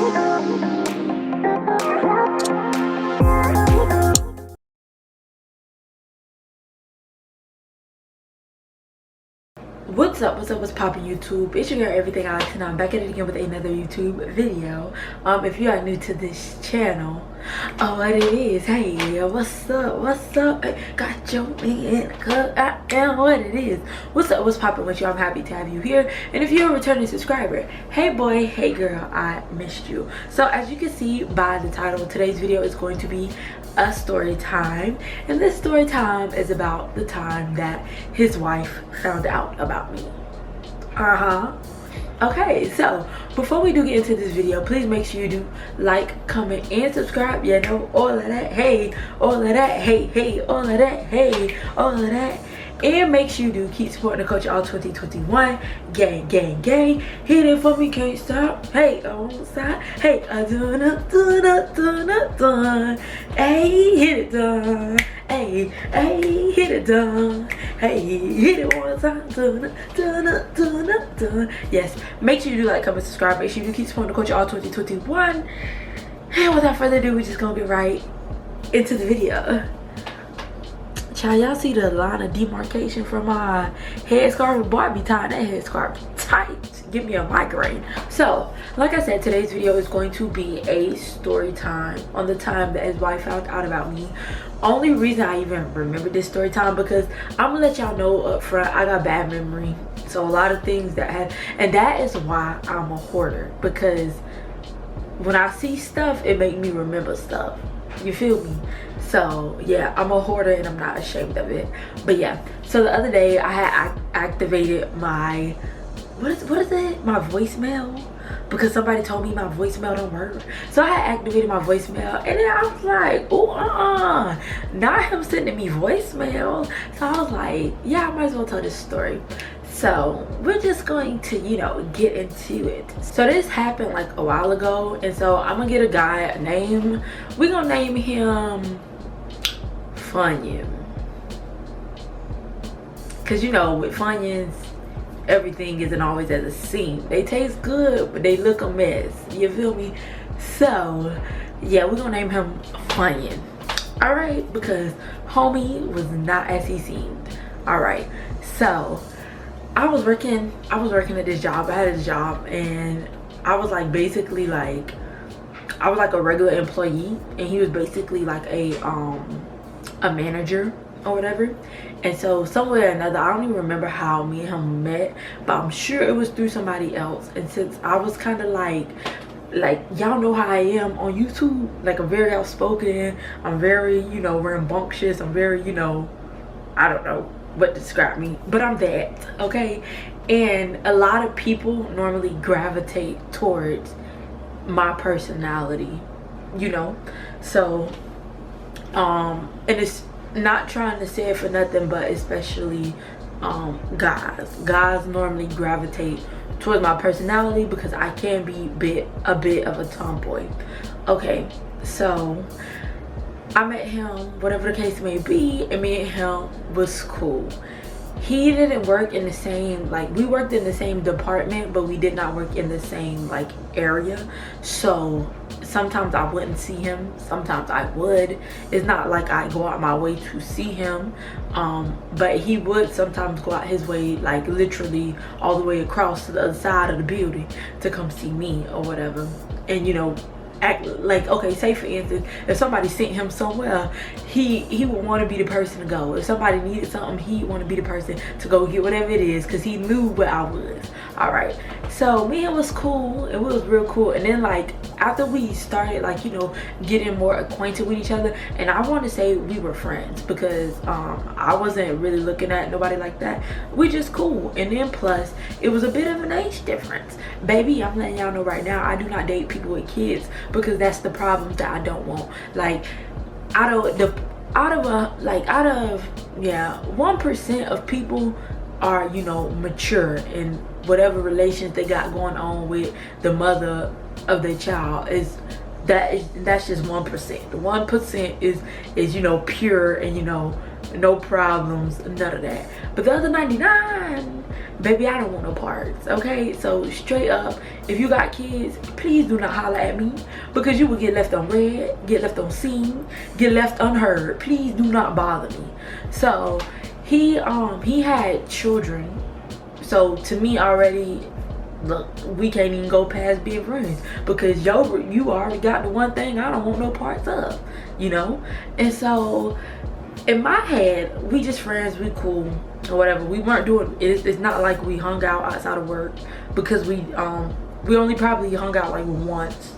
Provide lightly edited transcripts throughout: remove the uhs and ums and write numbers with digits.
What's poppin' YouTube? It's your girl Everything Alex, and I'm back at it again with another YouTube video. If you are new to this channel, what it is, hey, what's up, hey, got your man, cause I am what it is. What's poppin' with you? I'm happy to have you here, and if you're a returning subscriber, hey boy, hey girl, I missed you. So as you can see by the title, today's video is going to be a story time, and this story time is about the time that his wife found out about me. Okay, so before we do get into this video, please make sure you do like, comment, and subscribe. You know, all of that, hey, all of that, hey, all of that, hey, all of that. And make sure you do keep supporting the culture all 2021. Gang, gang, gang. Hit it for me, can't stop. Hey, I won't stop. Hey, I done. Hey, hit it done. Hey, hit it done. Hey, hit it one time. Dun. Yes, make sure you do like, comment, subscribe. Make sure you do keep supporting the culture all 2021. And without further ado, we're just gonna get right into the video. Y'all see the line of demarcation from my headscarf? Boy, I be tying that headscarf tight. Give me a migraine. So, like I said, today's video is going to be a story time on the time that his wife found out about me. Only reason I even remember this story time because I'm gonna let y'all know up front, I got bad memory. So a lot of things that have, and that is why I'm a hoarder, because when I see stuff, it make me remember stuff. You feel me? So yeah, I'm a hoarder and I'm not ashamed of it. But yeah, so the other day I had activated my what is it, my voicemail, because somebody told me my voicemail don't work. So I had activated my voicemail, and then I was like, oh not him sending me voicemails. So I was like, yeah, I might as well tell this story. So we're just going to, you know, get into it. So this happened like a while ago, and so I'm gonna get a guy a name. We're gonna name him Funyun, because you know with Funyuns everything isn't always as it seems. They taste good but they look a mess, you feel me? So yeah, we're gonna name him Funyun, all right, because homie was not as he seemed. All right, so I was working at this job. I had a job, and I was like basically like I was like a regular employee, and he was basically like a manager or whatever. And so somewhere or another, I don't even remember how me and him met, but I'm sure it was through somebody else. And since I was kind of like y'all know how I am on YouTube, like I'm very outspoken, I'm very, you know, rambunctious, I'm very, you know, I don't know what to describe me, but I'm that, okay? And a lot of people normally gravitate towards my personality, you know? So and it's not trying to say it for nothing, but especially guys normally gravitate towards my personality because I can be a bit of a tomboy. Okay, so I met him, whatever the case may be, and me and him was cool. He didn't work in the same, like, we worked in the same department, but we did not work in the same like area. So sometimes I wouldn't see him, sometimes I would. It's not like I go out my way to see him, but he would sometimes go out his way, like literally all the way across to the other side of the building to come see me or whatever. And you know, act like, okay, say for instance, if somebody sent him somewhere, he would want to be the person to go. If somebody needed something, he'd want to be the person to go get whatever it is, because he knew where I was. All right, so me and him was cool, and we was real cool. And then like after we started, like, you know, getting more acquainted with each other, and I want to say we were friends because I wasn't really looking at nobody like that. We just cool. And then plus it was a bit of an age difference. Baby, I'm letting y'all know right now, I do not date people with kids, because that's the problem that I don't want. Like out of 1% of people are, you know, mature in whatever relations they got going on with the mother of their child. That's just 1%. The 1% is, you know, pure and, you know, no problems, none of that. But the other 99 baby, I don't want no parts, okay? So straight up, if you got kids, please do not holler at me, because you will get left unread, get left unseen, get left unheard. Please do not bother me. So he had children, so to me already, look, we can't even go past being friends, because you already got the one thing I don't want no parts of, you know? And so in my head, we just friends, we cool or whatever. We weren't doing it. It's not like we hung out outside of work, because we only probably hung out like once,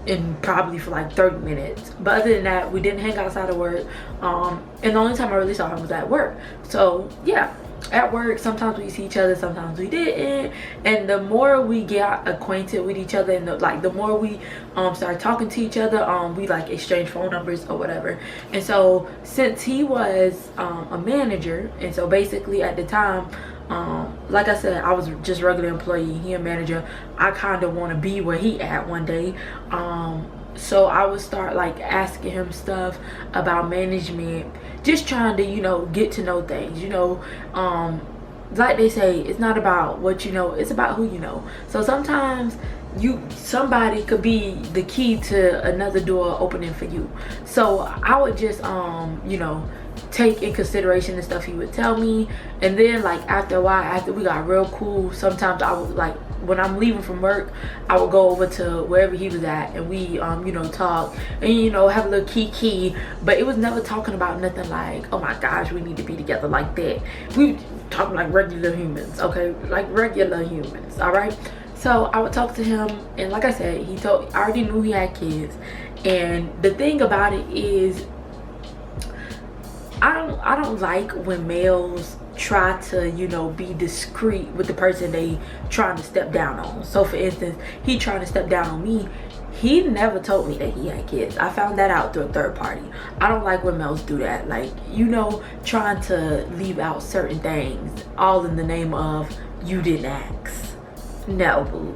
and probably for like 30 minutes. But other than that, we didn't hang outside of work. And the only time I really saw him was at work. So yeah, at work sometimes we see each other, sometimes we didn't. And the more we got acquainted with each other, and the more we started talking to each other, we like exchange phone numbers or whatever. And so since he was a manager, and so basically at the time, like I said, I was just regular employee, he a manager. I kind of want to be where he at one day. So I would start like asking him stuff about management, just trying to, you know, get to know things, you know. Like they say, it's not about what you know, it's about who you know. So sometimes somebody could be the key to another door opening for you. So I would just you know, take in consideration the stuff he would tell me. And then like after a while, after we got real cool, sometimes I would like, when I'm leaving from work, I would go over to wherever he was at, and we you know, talk and, you know, have a little kiki. But it was never talking about nothing like, oh my gosh, we need to be together, like that. We talking like regular humans, okay? Like regular humans, all right? So I would talk to him, and like I said, I already knew he had kids. And the thing about it is, I don't like when males try to, you know, be discreet with the person they trying to step down on. So for instance, he trying to step down on me. He never told me that he had kids. I found that out through a third party. I don't like when males do that, like, you know, trying to leave out certain things all in the name of you didn't ask. No, boo.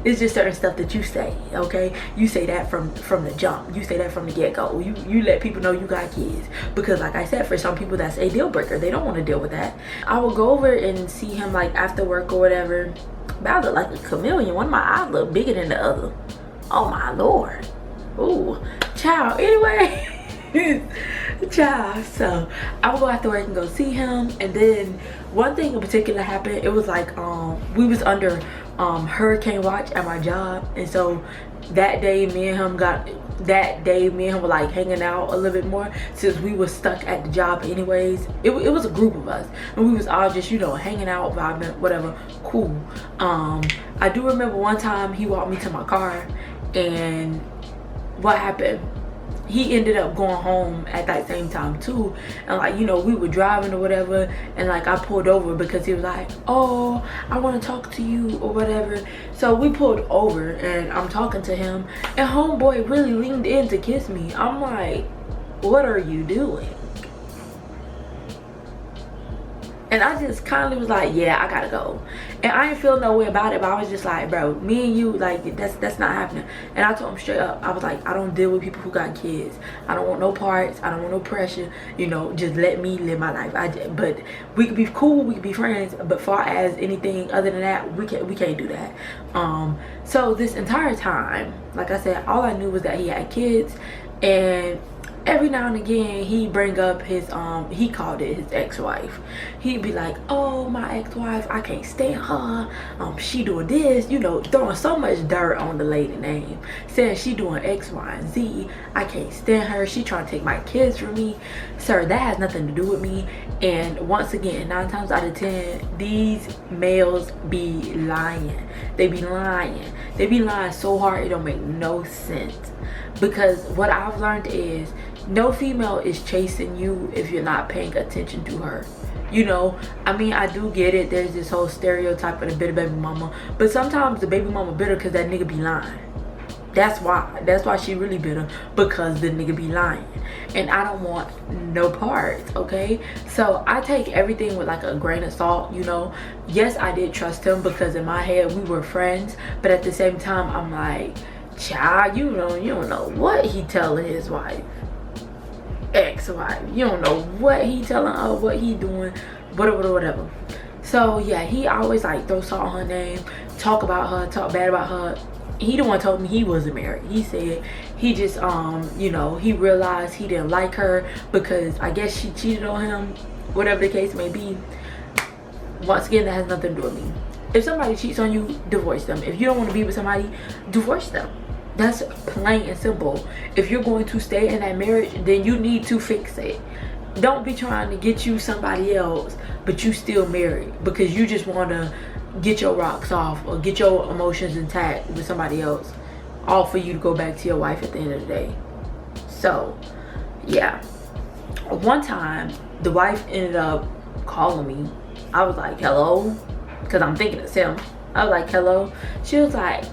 It's just certain stuff that you say, okay? You say that from the jump. You say that from the get-go. You let people know you got kids, because like I said, for some people that's a deal breaker. They don't want to deal with that. I will go over and see him like after work or whatever, but I look like a chameleon. One of my eyes look bigger than the other. Oh my lord. Ooh, child. Anyway, child. So I would go after work and go see him. And then one thing in particular happened. It was like we was under hurricane watch at my job, and so that day me and him were like hanging out a little bit more, since we were stuck at the job anyways. It was a group of us, and we was all just, you know, hanging out, vibing, whatever, cool. I do remember one time he walked me to my car, and what happened, he ended up going home at that same time too. And like, you know, we were driving or whatever, and like I pulled over because he was like, oh, I want to talk to you or whatever. So we pulled over and I'm talking to him, and homeboy really leaned in to kiss me. I'm like, what are you doing? And I just kind of was like, yeah, I gotta go. And I didn't feel no way about it, but I was just like, bro, me and you, like, that's not happening. And I told him straight up, I was like, I don't deal with people who got kids. I don't want no parts. I don't want no pressure. You know, just let me live my life. But we could be cool, we could be friends, but far as anything other than that, we can't do that. So this entire time, like I said, all I knew was that he had kids, and every now and again he bring up his he called it his ex-wife. He'd be like, oh, my ex-wife, I can't stand her, she doing this, you know, throwing so much dirt on the lady name, saying she doing X, Y, and Z. I can't stand her, she trying to take my kids from me. Sir, that has nothing to do with me. And once again, 9 times out of 10, these males be lying. They be lying so hard it don't make no sense. Because what I've learned is, no female is chasing you if you're not paying attention to her. You know, I mean, I do get it. There's this whole stereotype of the bitter baby mama. But sometimes the baby mama bitter because that nigga be lying. That's why she really bitter, because the nigga be lying. And I don't want no parts, okay? So I take everything with like a grain of salt, you know. Yes, I did trust him because in my head we were friends. But at the same time, I'm like, child, you don't know what he telling his wife, ex-wife. You don't know what he telling her, what he doing, whatever. So yeah, he always like throw salt on her name, talk about her, talk bad about her. He the one told me he wasn't married. He said he just you know, he realized he didn't like her because I guess she cheated on him, whatever the case may be. Once again, that has nothing to do with me. If somebody cheats on you, divorce them. If you don't want to be with somebody, divorce them. That's plain and simple. If you're going to stay in that marriage, then you need to fix it. Don't be trying to get you somebody else, but you still married because you just want to get your rocks off or get your emotions intact with somebody else, all for you to go back to your wife at the end of the day. So yeah, one time the wife ended up calling me. I was like, hello, because I'm thinking it's him. I was like, hello. She was like,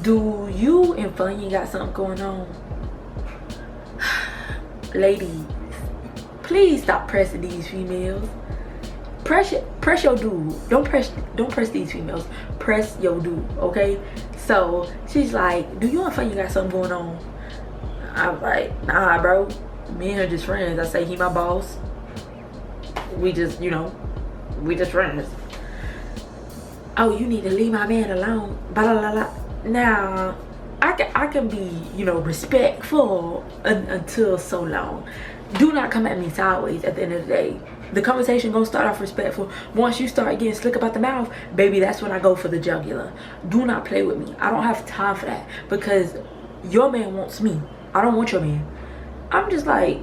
do you and Funya got something going on? Ladies, please stop pressing these females. Press your dude. Don't press these females. Press your dude, okay? So she's like, do you and Funya got something going on? I was like, nah, bro. Me and her just friends. I say he my boss. We just, you know, we just friends. Oh, you need to leave my man alone. Blah blah blah. Now, I can be, you know, respectful until so long. Do not come at me sideways at the end of the day. The conversation gonna start off respectful. Once you start getting slick about the mouth, baby, that's when I go for the jugular. Do not play with me. I don't have time for that because your man wants me. I don't want your man. I'm just like,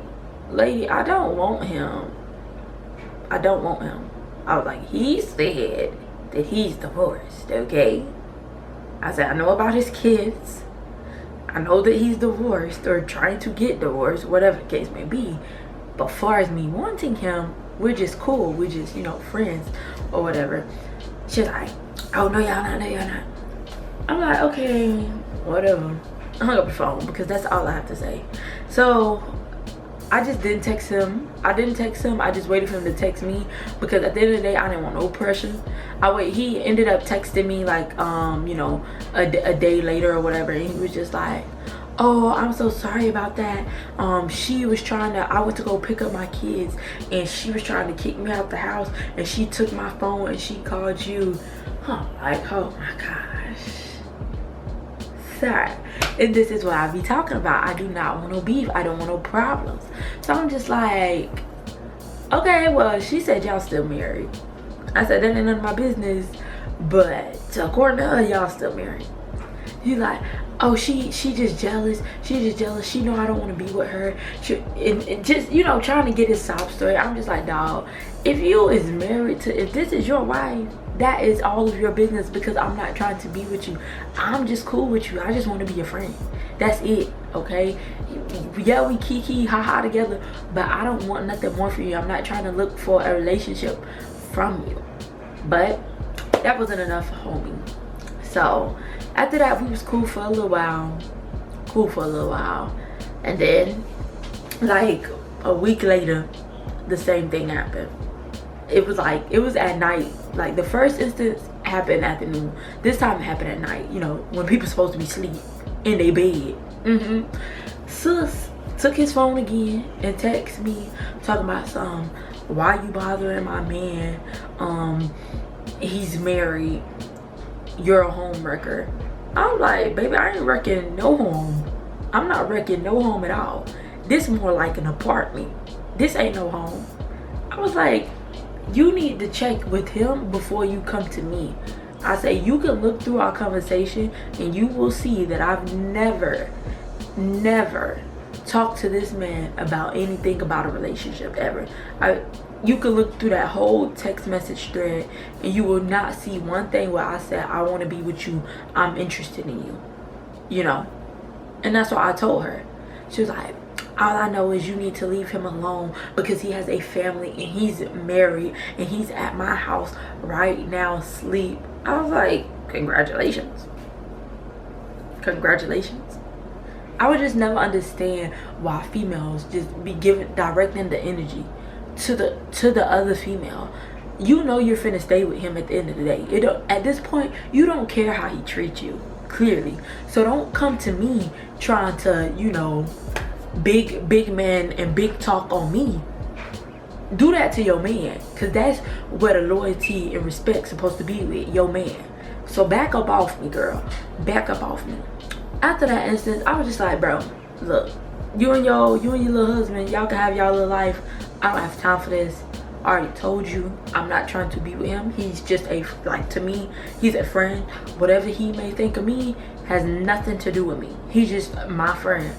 lady, I don't want him. I don't want him. I was like, he said that he's divorced, okay? I said, I know about his kids. I know that he's divorced or trying to get divorced, whatever the case may be. But far as me wanting him, we're just cool. We're just, you know, friends or whatever. She's like, oh, no, y'all not, no, y'all not. I'm like, okay, whatever. I hung up the phone because that's all I have to say. So I just didn't text him. I just waited for him to text me because at the end of the day, I didn't want no pressure. He ended up texting me like, you know, a day later or whatever. And he was just like, oh, I'm so sorry about that. She was trying to, I went to go pick up my kids and she was trying to kick me out the house and she took my phone and she called you. I'm like, oh my gosh. Sorry. And this is what I be talking about. I do not want no beef. I don't want no problems. So I'm just like, okay, well, she said y'all still married. I said, that ain't none of my business. But according to her, y'all still married. He's like, oh, she just jealous. She just jealous. She know I don't want to be with her. And just, you know, trying to get his sob story. I'm just like, dog, if you is married to, if this is your wife, that is all of your business because I'm not trying to be with you. I'm just cool with you. I just want to be your friend. That's it, okay? Yeah, we kiki, haha together, but I don't want nothing more from you. I'm not trying to look for a relationship from you. But that wasn't enough for me. So after that, we was cool for a little while. And then, like a week later, the same thing happened. It was at night. Like the first instance happened at afternoon. This time it happened at night, you know, when people supposed to be asleep in their bed. Sus took his phone again and texted me talking about why you bothering my man? He's married. You're a home wrecker. I'm like, baby, I ain't wrecking no home. I'm not wrecking no home at all. This more like an apartment. This ain't no home. I was like, you need to check with him before you come to me. I say, you can look through our conversation and you will see that I've never talked to this man about anything about a relationship ever. You can look through that whole text message thread and you will not see one thing where I said, I want to be with you. I'm interested in you. You know? And that's what I told her. She was like, all I know is you need to leave him alone because he has a family and he's married and he's at my house right now asleep. I was like, congratulations. Congratulations. I would just never understand why females just be directing the energy to the other female. You know you're finna stay with him at the end of the day. At this point, you don't care how he treats you, clearly. So don't come to me trying to, you know, big man and big talk on me. do that to your man, because that's where the loyalty and respect supposed to be with your man. So back up off me, girl. Back up off me. After that instance, I was just like, bro, look, you and your little husband, y'all can have y'all little life. I don't have time for this. I already told you I'm not trying to be with him. He's just a, like, to me, he's a friend. Whatever he may think of me has nothing to do with me. He's just my friend.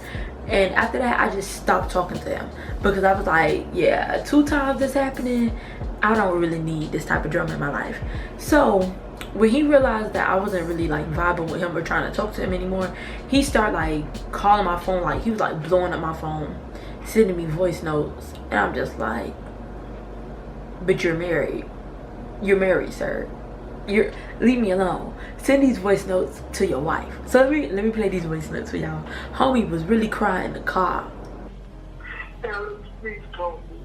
And after that, I just stopped talking to him, because I was like, yeah, 2 times this happening, I don't really need this type of drama in my life. So when he realized that I wasn't really like vibing with him or trying to talk to him anymore, he started like calling my phone. Like, he was like blowing up my phone, sending me voice notes, and I'm just like, but you're married. You're married, sir. Leave me alone. Send these voice notes to your wife. So let me play these voice notes for y'all. Homie was really crying in the car. Alex, please call me.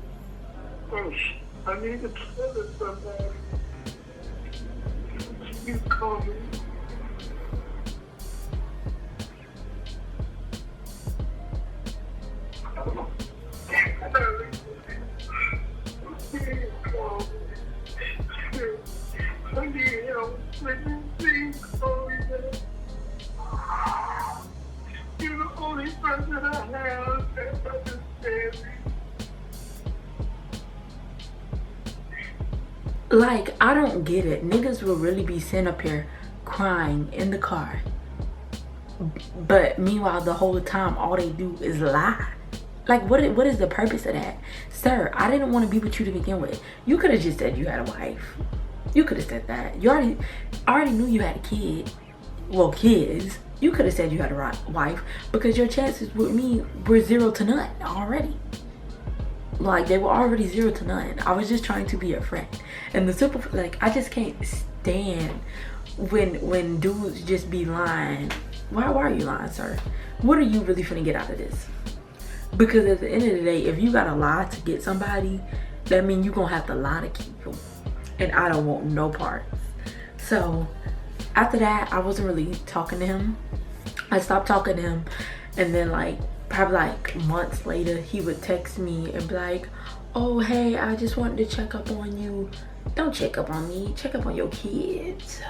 Oh, I need to tell her somebody. You call me. Alex, please call me. I need help. Please call me. You're the only person I have that understands me. Like, I don't get it. Niggas will really be sitting up here crying in the car, but meanwhile the whole time all they do is lie. Like, what is the purpose of that? Sir, I didn't want to be with you to begin with. You could have just said you had a wife. You could have said that. You already knew you had a kid. Well, kids. You could have said you had a wife, because your chances with me were 0 to none already. Like, they were already 0 to none. I was just trying to be a friend. And the simple, like, I just can't stand when dudes just be lying. Why are you lying, sir? What are you really finna get out of this? Because at the end of the day, if you gotta lie to get somebody, that means you're gonna have to lie to keep them. And I don't want no parts. So after that, I wasn't really talking to him. I stopped talking to him, and then like probably like months later, he would text me and be like, oh hey, I just wanted to check up on you. Don't check up on me, check up on your kids.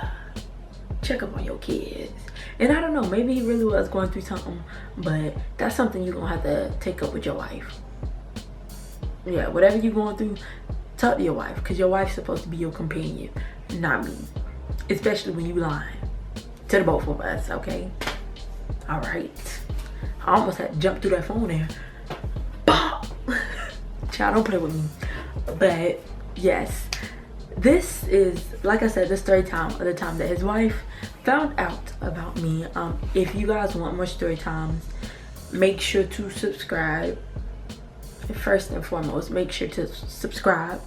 Check up on your kids. And I don't know, maybe he really was going through something, but that's something you're gonna have to take up with your wife. Yeah, whatever you're going through, talk to your wife, because your wife's supposed to be your companion, not me. Especially when you lying to the both of us, okay? All right. I almost had to jump through that phone there. Child, don't play with me. But yes, this is, like I said, the story time of the time that his wife found out about me. If you guys want more story times, make sure to subscribe. First and foremost, make sure to subscribe.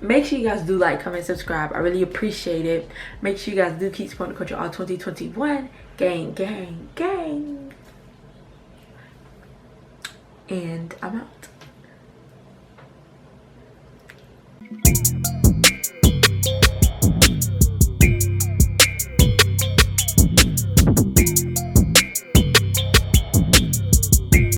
Make sure you guys do like, comment, subscribe. I really appreciate it. Make sure you guys do keep supporting the culture all 2021. Gang, gang, gang. And I'm out.